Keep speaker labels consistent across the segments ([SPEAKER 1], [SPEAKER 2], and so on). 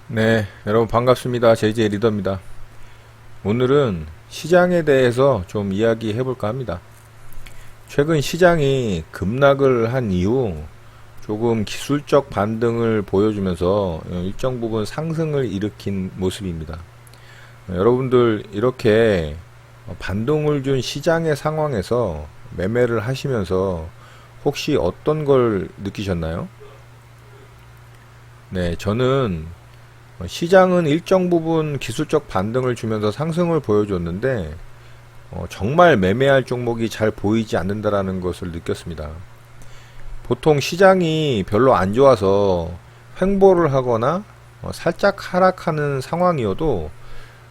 [SPEAKER 1] 네, 여러분 반갑습니다. JJ 리더입니다. 오늘은 시장에 대해서 좀 이야기해 볼까 합니다. 최근 시장이 급락을 한 이후 조금 기술적 반등을 보여주면서 일정 부분 상승을 일으킨 모습입니다. 여러분들 이렇게 반등을 준 시장의 상황에서 매매를 하시면서 혹시 어떤 걸 느끼셨나요? 네, 저는 시장은 일정 부분 기술적 반등을 주면서 상승을 보여줬는데 정말 매매할 종목이 잘 보이지 않는다라는 것을 느꼈습니다. 보통 시장이 별로 안 좋아서 횡보를 하거나 살짝 하락하는 상황이어도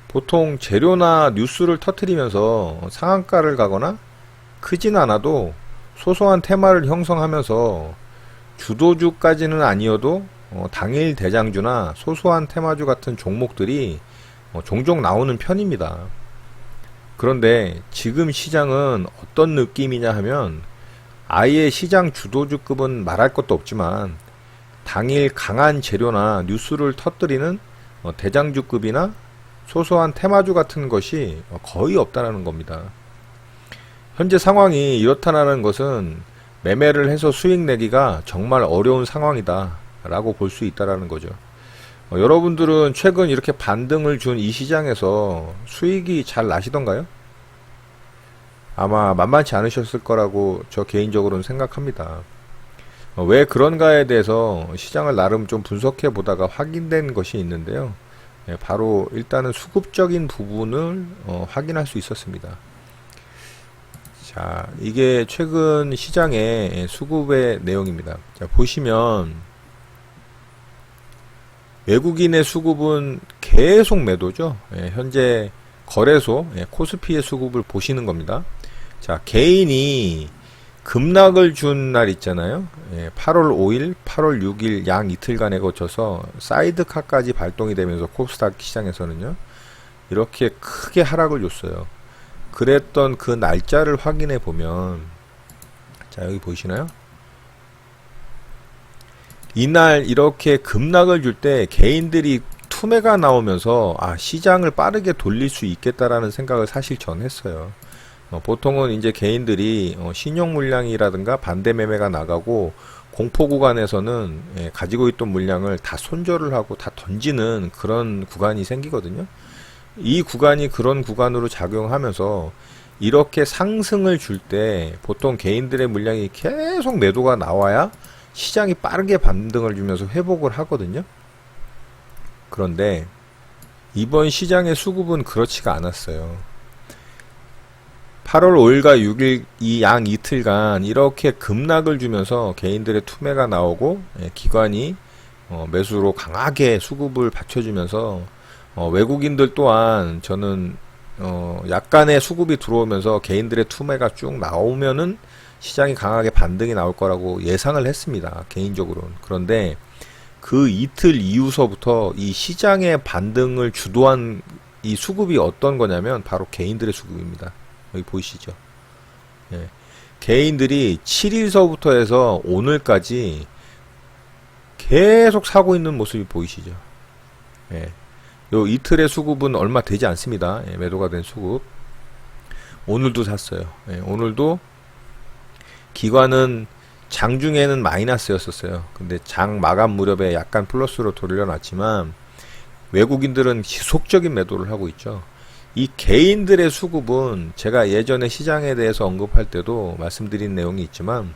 [SPEAKER 1] 보통 재료나 뉴스를 터뜨리면서 상한가를 가거나 크진 않아도 소소한 테마를 형성하면서 주도주까지는 아니어도 당일 대장주나 소소한 테마주 같은 종목들이 종종 나오는 편입니다. 그런데 지금 시장은 어떤 느낌이냐 하면 아예 시장 주도주급은 말할 것도 없지만 당일 강한 재료나 뉴스를 터뜨리는 대장주급이나 소소한 테마주 같은 것이 거의 없다는 겁니다. 현재 상황이 이렇다는 것은 매매를 해서 수익 내기가 정말 어려운 상황이다 라고 볼 수 있다라는 거죠. 여러분들은 최근 이렇게 반등을 준 이 시장에서 수익이 잘 나시던가요? 아마 만만치 않으셨을 거라고 저 개인적으로는 생각합니다. 왜 그런가에 대해서 시장을 나름 좀 분석해 보다가 확인된 것이 있는데요. 바로 일단은 수급적인 부분을 확인할 수 있었습니다. 자, 이게 최근 시장의 수급의 내용입니다. 자, 보시면 외국인의 수급은 계속 매도죠. 현재 거래소 코스피의 수급을 보시는 겁니다. 자, 개인이 급락을 준 날 있잖아요. 8월 5일, 8월 6일 양 이틀간에 거쳐서 사이드카까지 발동이 되면서 코스닥 시장에서는요. 이렇게 크게 하락을 줬어요. 그랬던 그 날짜를 확인해 보면 자, 여기 보이시나요? 이날 이렇게 급락을 줄 때 개인들이 투매가 나오면서 시장을 빠르게 돌릴 수 있겠다라는 생각을 사실 전 했어요. 보통은 이제 개인들이 신용 물량이라든가 반대 매매가 나가고 공포 구간에서는 가지고 있던 물량을 다 손절을 하고 다 던지는 그런 구간이 생기거든요. 이 구간이 그런 구간으로 작용하면서 이렇게 상승을 줄 때 보통 개인들의 물량이 계속 매도가 나와야 시장이 빠르게 반등을 주면서 회복을 하거든요. 그런데 이번 시장의 수급은 그렇지가 않았어요. 8월 5일과 6일 이 양 이틀간 이렇게 급락을 주면서 개인들의 투매가 나오고 기관이 매수로 강하게 수급을 받쳐주면서 외국인들 또한 저는 약간의 수급이 들어오면서 개인들의 투매가 쭉 나오면은 시장이 강하게 반등이 나올 거라고 예상을 했습니다. 개인적으로는. 그런데 그 이틀 이후서부터 이 시장의 반등을 주도한 이 수급이 어떤 거냐면 바로 개인들의 수급입니다. 여기 보이시죠? 개인들이 7일서부터 해서 오늘까지 계속 사고 있는 모습이 보이시죠? 요 이틀의 수급은 얼마 되지 않습니다. 매도가 된 수급. 오늘도 샀어요. 오늘도 기관은 장중에는 마이너스였었어요. 근데 장 마감 무렵에 약간 플러스로 돌려놨지만 외국인들은 지속적인 매도를 하고 있죠. 이 개인들의 수급은 제가 예전에 시장에 대해서 언급할 때도 말씀드린 내용이 있지만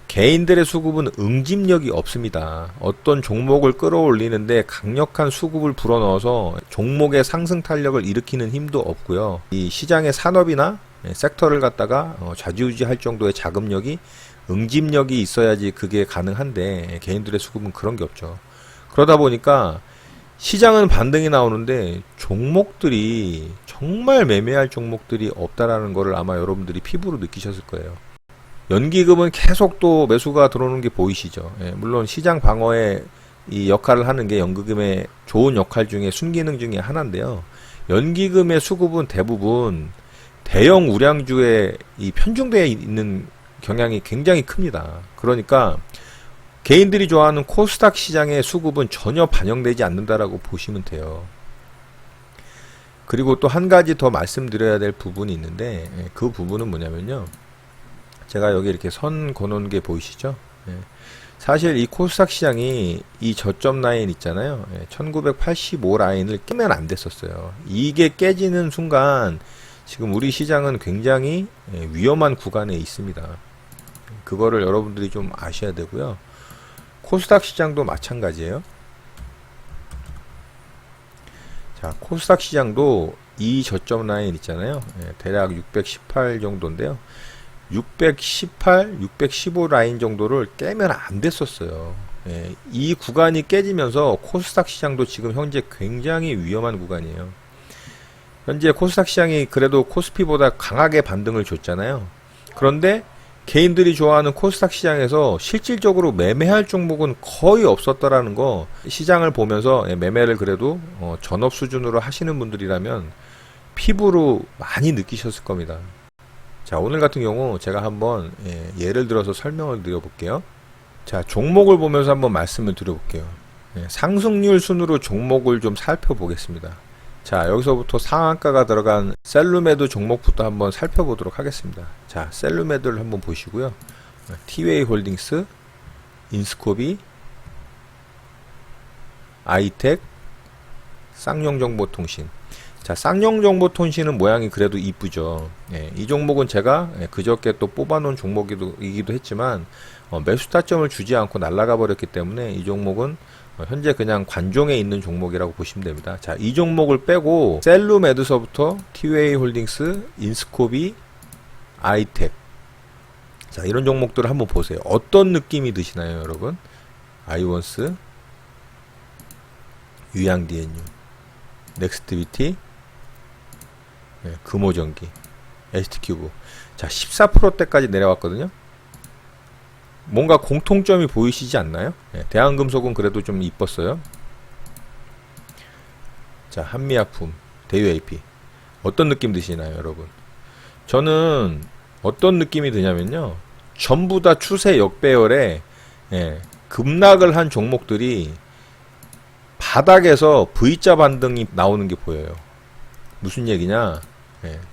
[SPEAKER 1] 개인들의 수급은 응집력이 없습니다. 어떤 종목을 끌어올리는데 강력한 수급을 불어넣어서 종목의 상승 탄력을 일으키는 힘도 없고요. 이 시장의 산업이나 섹터를 갖다가 좌지우지할 정도의 자금력이 응집력이 있어야지 그게 가능한데 개인들의 수급은 그런 게 없죠. 그러다 보니까 시장은 반등이 나오는데 종목들이 정말 매매할 종목들이 없다라는 거를 아마 여러분들이 피부로 느끼셨을 거예요. 연기금은 계속 또 매수가 들어오는 게 보이시죠. 물론 시장 방어에 이 역할을 하는 게 연기금의 좋은 역할 중에 순기능 중에 하나인데요. 연기금의 수급은 대부분 대형 우량주에 이 편중되어 있는 경향이 굉장히 큽니다. 그러니까 개인들이 좋아하는 코스닥 시장의 수급은 전혀 반영되지 않는다라고 보시면 돼요. 그리고 또 한 가지 더 말씀드려야 될 부분이 있는데, 그 부분은 뭐냐면요. 제가 여기 이렇게 선 그어놓은 게 보이시죠? 사실 이 코스닥 시장이 이 저점 라인 있잖아요. 1985 라인을 깨면 안 됐었어요. 이게 깨지는 순간 지금 우리 시장은 굉장히 위험한 구간에 있습니다. 그거를 여러분들이 좀 아셔야 되고요. 코스닥 시장도 마찬가지예요. 자, 코스닥 시장도 이 저점 라인 있잖아요. 대략 618 정도인데요. 618, 615 라인 정도를 깨면 안 됐었어요. 이 구간이 깨지면서 코스닥 시장도 지금 현재 굉장히 위험한 구간이에요. 현재 코스닥 시장이 그래도 코스피보다 강하게 반등을 줬잖아요. 그런데 개인들이 좋아하는 코스닥 시장에서 실질적으로 매매할 종목은 거의 없었다라는 거, 시장을 보면서 매매를 그래도 전업 수준으로 하시는 분들이라면 피부로 많이 느끼셨을 겁니다. 자, 오늘 같은 경우 제가 한번 예를 들어서 설명을 드려볼게요. 자, 종목을 보면서 한번 말씀을 드려볼게요. 상승률 순으로 종목을 좀 살펴보겠습니다. 자, 여기서부터 상한가가 들어간 셀루메드 종목부터 한번 살펴보도록 하겠습니다. 자, 셀루메드를 한번 보시고요. 티웨이 홀딩스, 인스코비, 아이텍, 쌍용정보통신. 자, 쌍용정보통신은 모양이 그래도 이쁘죠. 이 종목은 제가 그저께 또 뽑아놓은 종목이기도 했지만 매수 타점을 주지 않고 날아가 버렸기 때문에 이 종목은 현재 그냥 관종에 있는 종목이라고 보시면 됩니다. 자, 이 종목을 빼고 셀루메드서부터 티웨이 홀딩스, 인스코비, 아이텍. 자, 이런 종목들을 한번 보세요. 어떤 느낌이 드시나요, 여러분? 아이원스, 유양DNU, 넥스트비티, 금호전기, ST큐브. 자, 14%대까지 내려왔거든요. 뭔가 공통점이 보이시지 않나요? 대한금속은 그래도 좀 이뻤어요. 자, 한미약품, 대유AP. 어떤 느낌 드시나요, 여러분? 저는 어떤 느낌이 드냐면요. 전부 다 추세 역배열에 급락을 한 종목들이 바닥에서 V자 반등이 나오는 게 보여요. 무슨 얘기냐?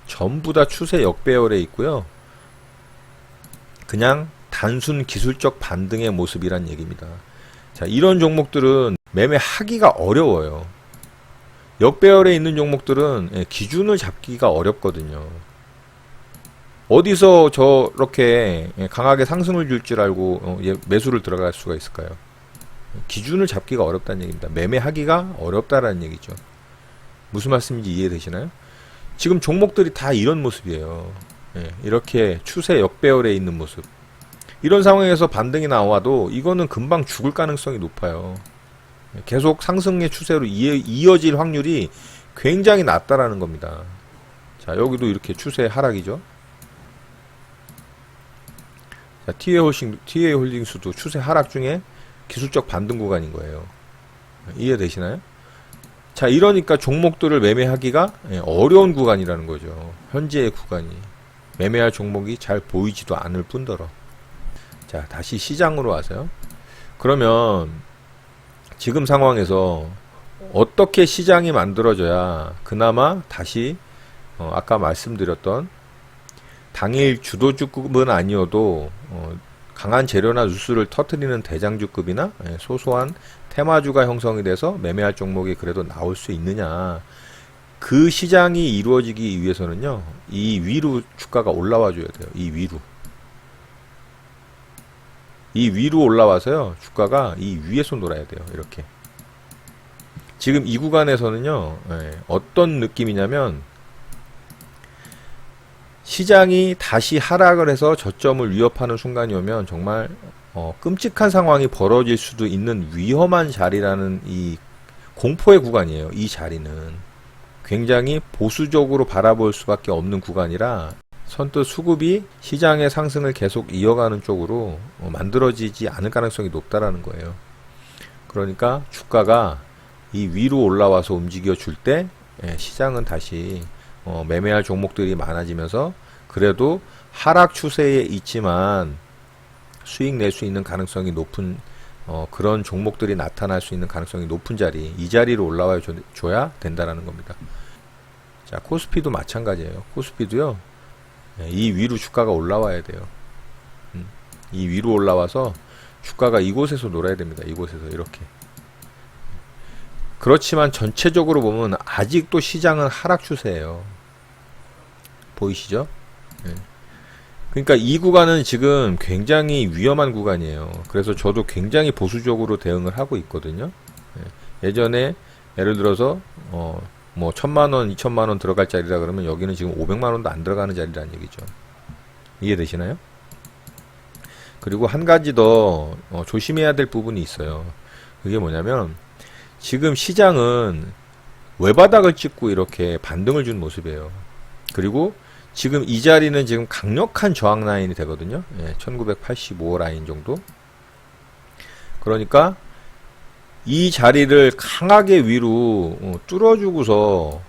[SPEAKER 1] 전부 다 추세 역배열에 있고요. 그냥 단순 기술적 반등의 모습이란 얘기입니다. 자, 이런 종목들은 매매하기가 어려워요. 역배열에 있는 종목들은 기준을 잡기가 어렵거든요. 어디서 저렇게 강하게 상승을 줄 줄 알고 매수를 들어갈 수가 있을까요? 기준을 잡기가 어렵다는 얘기입니다. 매매하기가 어렵다라는 얘기죠. 무슨 말씀인지 이해되시나요? 지금 종목들이 다 이런 모습이에요. 이렇게 추세 역배열에 있는 모습. 이런 상황에서 반등이 나와도 이거는 금방 죽을 가능성이 높아요. 계속 상승의 추세로 이어질 확률이 굉장히 낮다라는 겁니다. 자, 여기도 이렇게 추세 하락이죠. 자, 티웨이 홀딩스도 추세 하락 중에 기술적 반등 구간인 거예요. 이해되시나요? 자, 이러니까 종목들을 매매하기가 어려운 구간이라는 거죠. 현재의 구간이. 매매할 종목이 잘 보이지도 않을 뿐더러. 자, 다시 시장으로 와서요. 그러면 지금 상황에서 어떻게 시장이 만들어져야 그나마 다시 아까 말씀드렸던 당일 주도주급은 아니어도 강한 재료나 뉴스를 터뜨리는 대장주급이나 소소한 테마주가 형성이 돼서 매매할 종목이 그래도 나올 수 있느냐. 그 시장이 이루어지기 위해서는요, 이 위로 주가가 올라와 줘야 돼요. 이 위로 올라와서요, 주가가 이 위에서 놀아야 돼요. 이렇게. 지금 이 구간에서는요, 어떤 느낌이냐면, 시장이 다시 하락을 해서 저점을 위협하는 순간이 오면 정말 끔찍한 상황이 벌어질 수도 있는 위험한 자리라는 이 공포의 구간이에요. 이 자리는 굉장히 보수적으로 바라볼 수밖에 없는 구간이라 선뜻 수급이 시장의 상승을 계속 이어가는 쪽으로 만들어지지 않을 가능성이 높다라는 거예요. 그러니까 주가가 이 위로 올라와서 움직여 줄 때 시장은 다시 매매할 종목들이 많아지면서 그래도 하락 추세에 있지만 수익 낼 수 있는 가능성이 높은 그런 종목들이 나타날 수 있는 가능성이 높은 자리, 이 자리로 올라와 줘야 된다라는 겁니다. 자, 코스피도 마찬가지예요. 코스피도요, 이 위로 주가가 올라와야 돼요. 이 위로 올라와서 주가가 이곳에서 놀아야 됩니다. 이곳에서 이렇게. 그렇지만 전체적으로 보면 아직도 시장은 하락 추세예요. 보이시죠? 그러니까 이 구간은 지금 굉장히 위험한 구간이에요. 그래서 저도 굉장히 보수적으로 대응을 하고 있거든요. 예전에 예를 들어서 뭐 1000만원, 2000만원 들어갈 자리라 그러면 여기는 지금 500만원도 안 들어가는 자리라는 얘기죠. 이해되시나요? 그리고 한 가지 더 조심해야 될 부분이 있어요. 그게 뭐냐면 지금 시장은 외바닥을 찍고 이렇게 반등을 준 모습이에요. 그리고 지금 이 자리는 지금 강력한 저항 라인이 되거든요. 1985 라인 정도. 그러니까 이 자리를 강하게 위로 뚫어주고서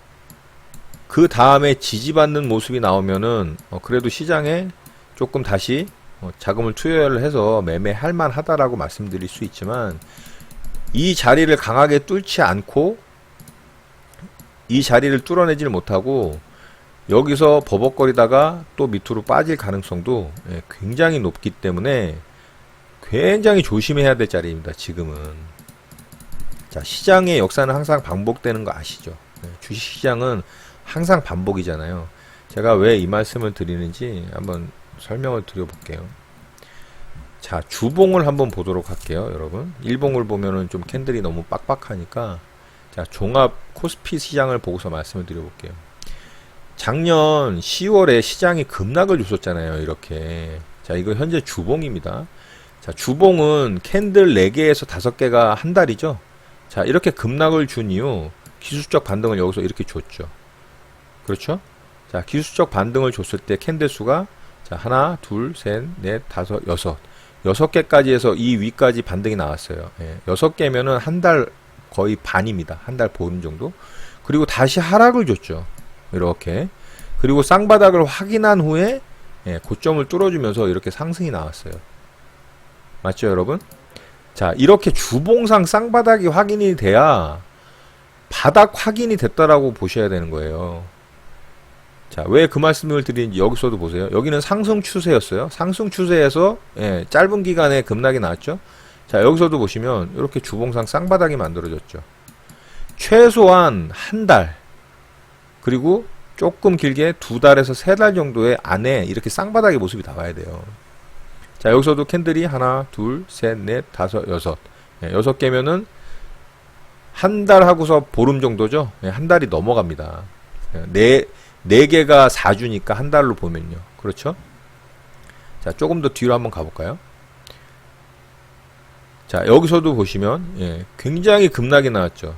[SPEAKER 1] 그 다음에 지지받는 모습이 나오면은 그래도 시장에 조금 다시 자금을 투여를 해서 매매할 만하다라고 말씀드릴 수 있지만, 이 자리를 강하게 뚫지 않고 이 자리를 뚫어내질 못하고 여기서 버벅거리다가 또 밑으로 빠질 가능성도 굉장히 높기 때문에 굉장히 조심해야 될 자리입니다. 지금은. 자, 시장의 역사는 항상 반복되는 거 아시죠? 주식시장은 항상 반복이잖아요. 제가 왜 이 말씀을 드리는지 한번 설명을 드려볼게요. 자, 주봉을 한번 보도록 할게요, 여러분. 일봉을 보면은 좀 캔들이 너무 빡빡하니까, 자, 종합 코스피 시장을 보고서 말씀을 드려볼게요. 작년 10월에 시장이 급락을 줬었잖아요, 이렇게. 자, 이거 현재 주봉입니다. 자, 주봉은 캔들 4개에서 5개가 한 달이죠. 자, 이렇게 급락을 준 이후 기술적 반등을 여기서 이렇게 줬죠. 그렇죠? 자, 기술적 반등을 줬을 때 캔들 수가, 자, 하나, 둘, 셋, 넷, 다섯, 여섯. 6개까지 해서 이 위까지 반등이 나왔어요. 6개면은 한 달 거의 반입니다. 한 달 보름 정도. 그리고 다시 하락을 줬죠. 이렇게. 그리고 쌍바닥을 확인한 후에 고점을 뚫어주면서 이렇게 상승이 나왔어요. 맞죠, 여러분? 자, 이렇게 주봉상 쌍바닥이 확인이 돼야 바닥 확인이 됐다라고 보셔야 되는 거예요. 자, 왜 그 말씀을 드리는지 여기서도 보세요. 여기는 상승 추세였어요. 상승 추세에서 짧은 기간에 급락이 나왔죠. 자, 여기서도 보시면 이렇게 주봉상 쌍바닥이 만들어졌죠. 최소한 한 달, 그리고 조금 길게 2달에서 3달 정도의 안에 이렇게 쌍바닥의 모습이 나와야 돼요. 자, 여기서도 캔들이 하나, 둘, 셋, 넷, 다섯, 여섯. 6개면은 한 달 하고서 보름 정도죠. 한 달이 넘어갑니다. 4개가 4주니까 한 달로 보면요. 그렇죠? 자, 조금 더 뒤로 한번 가볼까요? 자, 여기서도 보시면 굉장히 급락이 나왔죠.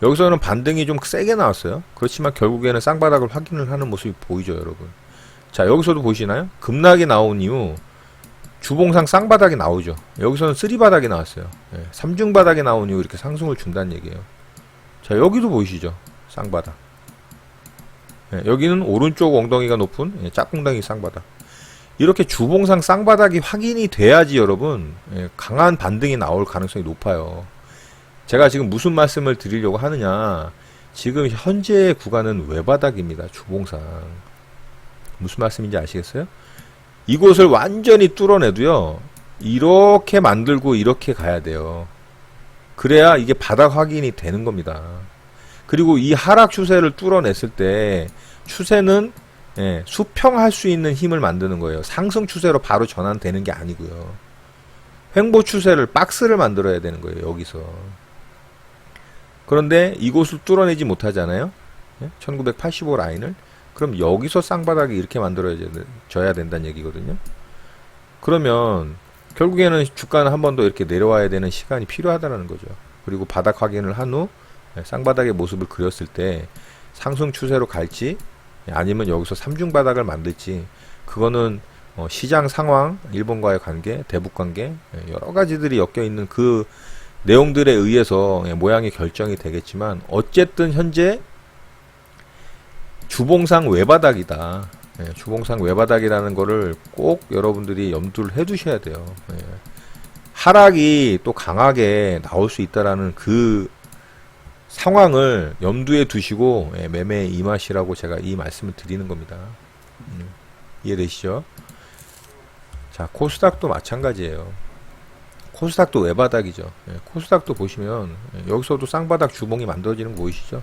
[SPEAKER 1] 여기서는 반등이 좀 세게 나왔어요. 그렇지만 결국에는 쌍바닥을 확인을 하는 모습이 보이죠, 여러분. 자, 여기서도 보시나요? 급락이 나온 이후 주봉상 쌍바닥이 나오죠. 여기서는 3바닥이 나왔어요. 3중바닥이 나온 이후 이렇게 상승을 준다는 얘기예요. 자, 여기도 보이시죠? 쌍바닥. 여기는 오른쪽 엉덩이가 높은 짝꿍덩이 쌍바닥. 이렇게 주봉상 쌍바닥이 확인이 돼야지 여러분 강한 반등이 나올 가능성이 높아요. 제가 지금 무슨 말씀을 드리려고 하느냐, 지금 현재의 구간은 외바닥입니다. 주봉상. 무슨 말씀인지 아시겠어요? 이곳을 완전히 뚫어내도요, 이렇게 만들고 이렇게 가야 돼요. 그래야 이게 바닥 확인이 되는 겁니다. 그리고 이 하락 추세를 뚫어냈을 때 추세는 수평할 수 있는 힘을 만드는 거예요. 상승 추세로 바로 전환되는 게 아니고요. 횡보 추세를, 박스를 만들어야 되는 거예요, 여기서. 그런데 이곳을 뚫어내지 못하잖아요. 1985 라인을. 그럼 여기서 쌍바닥이 이렇게 만들어져야 된다는 얘기거든요. 그러면 결국에는 주가는 한 번 더 이렇게 내려와야 되는 시간이 필요하다는 거죠. 그리고 바닥 확인을 한 후 쌍바닥의 모습을 그렸을 때 상승 추세로 갈지 아니면 여기서 3중 바닥을 만들지, 그거는 시장 상황, 일본과의 관계, 대북 관계, 여러 가지들이 엮여 있는 그 내용들에 의해서 모양이 결정이 되겠지만, 어쨌든 현재 주봉상 외바닥이다. 주봉상 외바닥이라는 거를 꼭 여러분들이 염두를 해 두셔야 돼요. 하락이 또 강하게 나올 수 있다라는 그 상황을 염두에 두시고 매매에 임하시라고 제가 이 말씀을 드리는 겁니다. 이해되시죠? 자, 코스닥도 마찬가지예요. 코스닥도 외바닥이죠. 코스닥도 보시면 여기서도 쌍바닥 주봉이 만들어지는 거 보이시죠?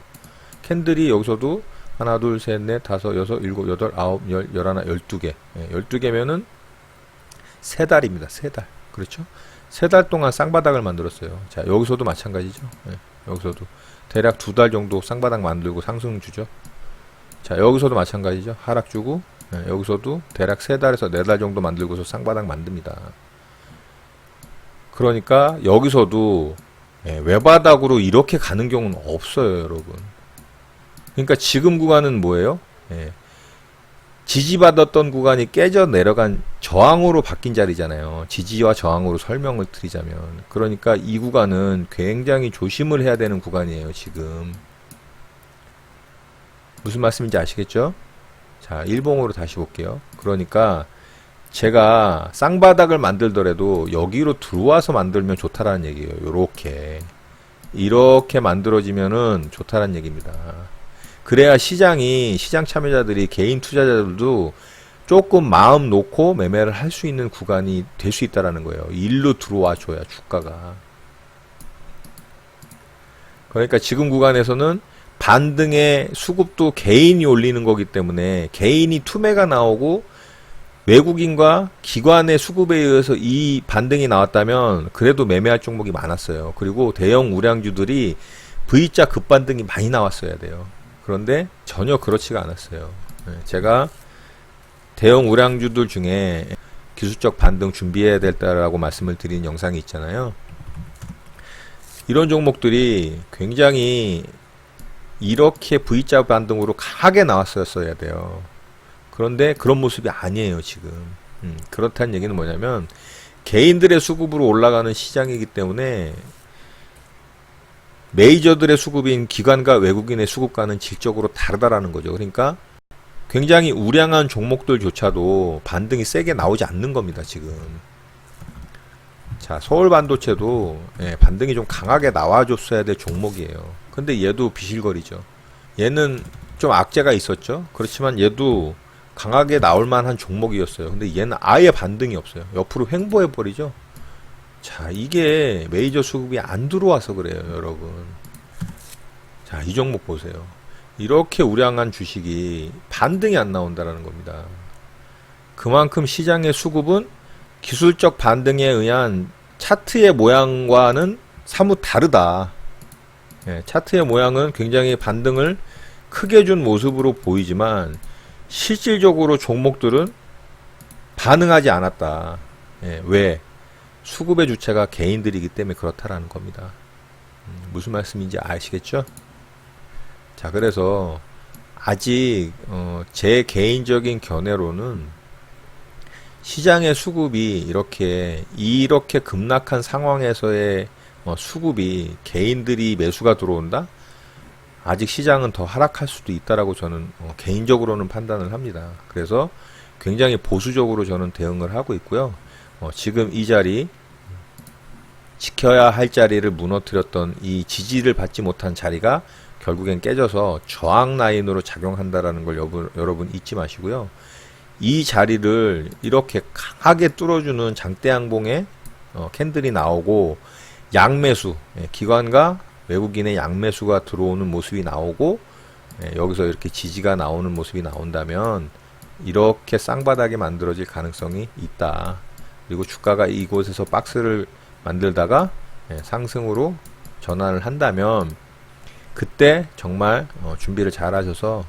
[SPEAKER 1] 캔들이 여기서도 하나, 둘, 셋, 넷, 다섯, 여섯, 일곱, 여덟, 아홉, 열, 열하나, 12개. 12개면은 세 달입니다. 세 달. 그렇죠? 세 달 동안 쌍바닥을 만들었어요. 자, 여기서도 마찬가지죠. 여기서도 대략 2달 정도 쌍바닥 만들고 상승 주죠. 자, 여기서도 마찬가지죠. 하락 주고, 여기서도 대략 3달에서 4달 정도 만들고서 쌍바닥 만듭니다. 그러니까 여기서도 외바닥으로 이렇게 가는 경우는 없어요, 여러분. 그러니까 지금 구간은 뭐예요? 지지받았던 구간이 깨져 내려간 저항으로 바뀐 자리잖아요. 지지와 저항으로 설명을 드리자면. 그러니까 이 구간은 굉장히 조심을 해야 되는 구간이에요, 지금. 무슨 말씀인지 아시겠죠? 자, 일봉으로 다시 볼게요. 그러니까 제가 쌍바닥을 만들더라도 여기로 들어와서 만들면 좋다라는 얘기예요. 이렇게 만들어지면은 좋다라는 얘기입니다. 그래야 시장 참여자들이, 개인 투자자들도 조금 마음 놓고 매매를 할 수 있는 구간이 될 수 있다라는 거예요. 일로 들어와 줘야 주가가. 그러니까 지금 구간에서는 반등의 수급도 개인이 올리는 거기 때문에 개인이 투매가 나오고 외국인과 기관의 수급에 의해서 이 반등이 나왔다면 그래도 매매할 종목이 많았어요. 그리고 대형 우량주들이 V자 급반등이 많이 나왔어야 돼요. 그런데 전혀 그렇지가 않았어요. 제가 대형 우량주들 중에 기술적 반등 준비해야 될다라고 말씀을 드린 영상이 있잖아요. 이런 종목들이 굉장히 이렇게 V자 반등으로 강하게 나왔었어야 돼요. 그런데 그런 모습이 아니에요, 지금. 그렇다는 얘기는 뭐냐면 개인들의 수급으로 올라가는 시장이기 때문에 메이저들의 수급인 기관과 외국인의 수급과는 질적으로 다르다라는 거죠. 그러니까 굉장히 우량한 종목들조차도 반등이 세게 나오지 않는 겁니다, 지금. 자, 서울반도체도 반등이 좀 강하게 나와줬어야 될 종목이에요. 근데 얘도 비실거리죠. 얘는 좀 악재가 있었죠. 그렇지만 얘도 강하게 나올 만한 종목이었어요. 근데 얘는 아예 반등이 없어요. 옆으로 횡보해버리죠. 자, 이게 메이저 수급이 안 들어와서 그래요, 여러분. 자, 이 종목 보세요. 이렇게 우량한 주식이 반등이 안 나온다라는 겁니다. 그만큼 시장의 수급은 기술적 반등에 의한 차트의 모양과는 사뭇 다르다. 차트의 모양은 굉장히 반등을 크게 준 모습으로 보이지만 실질적으로 종목들은 반응하지 않았다. 왜? 수급의 주체가 개인들이기 때문에 그렇다라는 겁니다. 무슨 말씀인지 아시겠죠? 자, 그래서 아직 제 개인적인 견해로는 시장의 수급이 이렇게 급락한 상황에서의 수급이 개인들이 매수가 들어온다? 아직 시장은 더 하락할 수도 있다라고 저는 개인적으로는 판단을 합니다. 그래서 굉장히 보수적으로 저는 대응을 하고 있고요. 지금 이 자리, 지켜야 할 자리를 무너뜨렸던 이 지지를 받지 못한 자리가 결국엔 깨져서 저항 라인으로 작용한다라는 걸 여러분 잊지 마시고요. 이 자리를 이렇게 강하게 뚫어주는 장대양봉의 캔들이 나오고 양매수, 기관과 외국인의 양매수가 들어오는 모습이 나오고 여기서 이렇게 지지가 나오는 모습이 나온다면 이렇게 쌍바닥이 만들어질 가능성이 있다. 그리고 주가가 이곳에서 박스를 만들다가 상승으로 전환을 한다면 그때 정말 준비를 잘 하셔서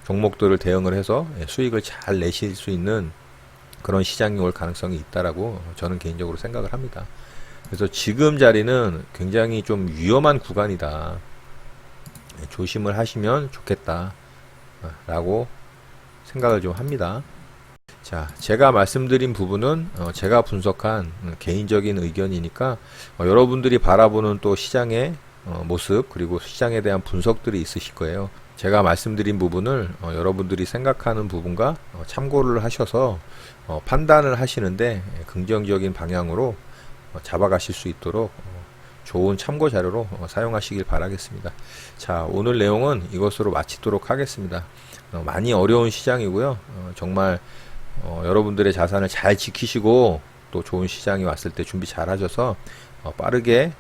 [SPEAKER 1] 종목들을 대응을 해서 수익을 잘 내실 수 있는 그런 시장이 올 가능성이 있다라고 저는 개인적으로 생각을 합니다. 그래서 지금 자리는 굉장히 좀 위험한 구간이다. 조심을 하시면 좋겠다 라고 생각을 좀 합니다. 자, 제가 말씀드린 부분은 제가 분석한 개인적인 의견이니까 여러분들이 바라보는 또 시장의 모습 그리고 시장에 대한 분석들이 있으실 거예요. 제가 말씀드린 부분을 여러분들이 생각하는 부분과 참고를 하셔서 판단을 하시는데 긍정적인 방향으로 잡아가실 수 있도록 좋은 참고 자료로 사용하시길 바라겠습니다. 자, 오늘 내용은 이것으로 마치도록 하겠습니다. 많이 어려운 시장이고요. 정말 여러분들의 자산을 잘 지키시고 또 좋은 시장이 왔을 때 준비 잘 하셔서 빠르게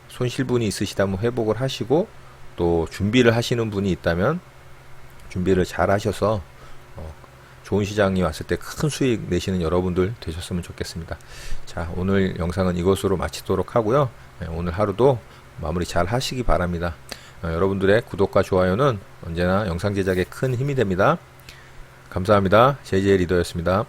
[SPEAKER 1] 손실분이 있으시다면 회복을 하시고, 또 준비를 하시는 분이 있다면 준비를 잘 하셔서 좋은 시장이 왔을 때 큰 수익 내시는 여러분들 되셨으면 좋겠습니다. 자, 오늘 영상은 이것으로 마치도록 하고요. 오늘 하루도 마무리 잘 하시기 바랍니다. 여러분들의 구독과 좋아요는 언제나 영상 제작에 큰 힘이 됩니다. 감사합니다. JJ 리더였습니다.